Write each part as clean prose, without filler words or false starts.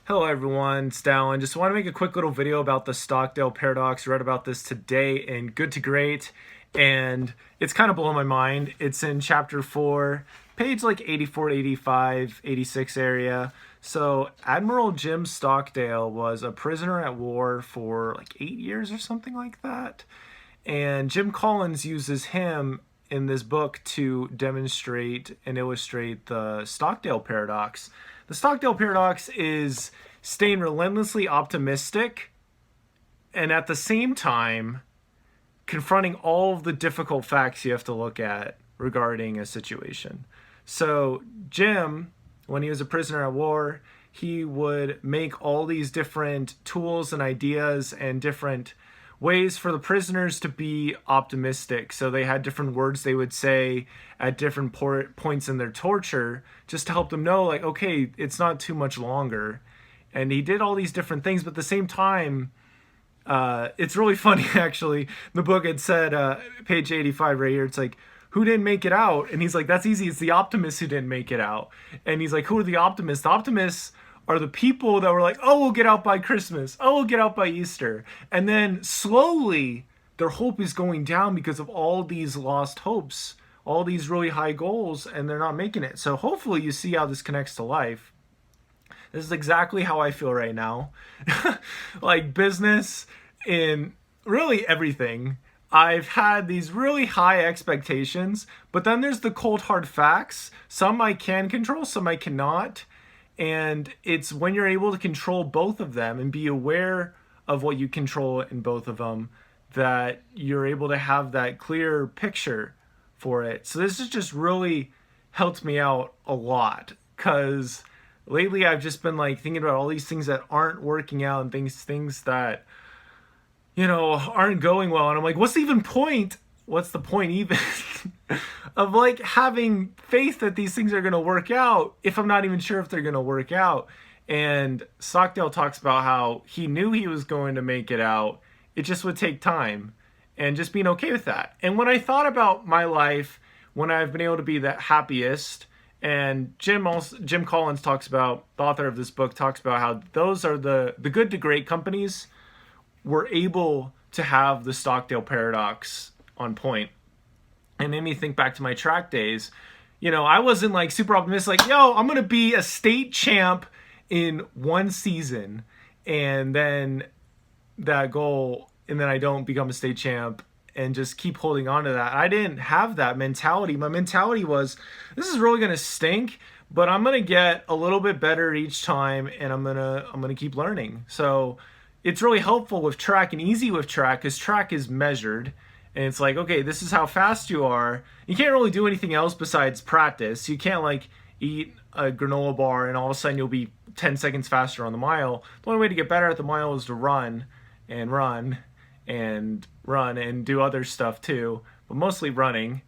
Hello everyone, it's Dallin. Just want to make a quick little video about the Stockdale Paradox. Read about this today in Good to Great, and it's kind of blowing my mind. It's in chapter 4, page like 84, 85, 86 area. So Admiral Jim Stockdale was a prisoner at war for like 8 years or something like that. And Jim Collins uses him in this book to demonstrate and illustrate the Stockdale Paradox. The Stockdale Paradox is staying relentlessly optimistic and at the same time confronting all of the difficult facts you have to look at regarding a situation. So Jim, when he was a prisoner at war, he would make all these different tools and ideas and different ways for the prisoners to be optimistic. So they had different words they would say at different points in their torture just to help them know, like, okay, it's not too much longer. And he did all these different things, but at the same time, it's really funny, actually. The book had said, page 85 right here, it's like, who didn't make it out? And he's like, that's easy. It's the optimists who didn't make it out. And he's like, who are the optimists? The optimists are the people that were like, oh, we'll get out by Christmas. Oh, we'll get out by Easter. And then slowly their hope is going down because of all these lost hopes, all these really high goals, and they're not making it. So hopefully you see how this connects to life. This is exactly how I feel right now. Like business, in really everything. I've had these really high expectations, but then there's the cold hard facts. Some I can control, some I cannot. And it's when you're able to control both of them and be aware of what you control in both of them that you're able to have that clear picture for it. So this has just really helped me out a lot, because lately I've just been like thinking about all these things that aren't working out and things that, you know, aren't going well. And I'm like, what's the even point? What's the point even of like having faith that these things are going to work out if I'm not even sure if they're going to work out? And Stockdale talks about how he knew he was going to make it out. It just would take time, and just being okay with that. And when I thought about my life, when I've been able to be the happiest, and Jim Collins talks about, the author of this book, talks about how those are the good to great companies were able to have the Stockdale Paradox on point. And made me think back to my track days. You know, I wasn't like super optimistic, like, yo, I'm going to be a state champ in one season, and then that goal, and then I don't become a state champ and just keep holding on to that. I didn't have that mentality. My mentality was, this is really going to stink, but I'm going to get a little bit better each time, and I'm going to keep learning. So it's really helpful with track and easy with track, because track is measured. And it's like, okay, this is how fast you are. You can't really do anything else besides practice. You can't like eat a granola bar and all of a sudden you'll be 10 seconds faster on the mile. The only way to get better at the mile is to run and run and run and do other stuff too. But mostly running.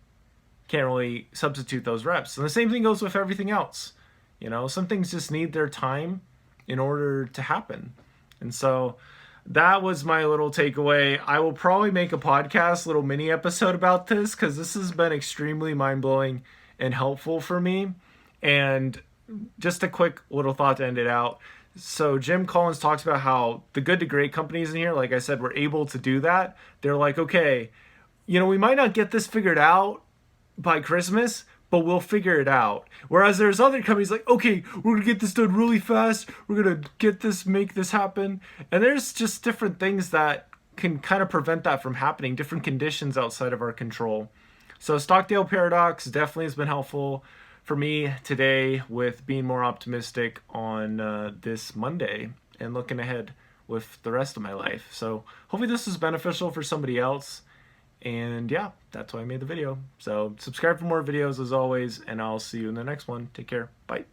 Can't really substitute those reps. And the same thing goes with everything else. You know, some things just need their time in order to happen. And so that was my little takeaway. I will probably make a podcast, little mini episode about this, because this has been extremely mind-blowing and helpful for me. And just a quick little thought to end it out. So Jim Collins talks about how the good to great companies in here, like I said, were able to do that. They're like, okay, you know, we might not get this figured out by Christmas, but we'll figure it out. Whereas there's other companies like, okay, we're going to get this done really fast. We're going to get this, make this happen. And there's just different things that can kind of prevent that from happening, different conditions outside of our control. So Stockdale Paradox definitely has been helpful for me today with being more optimistic on this Monday and looking ahead with the rest of my life. So hopefully this is beneficial for somebody else. And yeah, that's why I made the video. So subscribe for more videos as always, and I'll see you in the next one. Take care. Bye.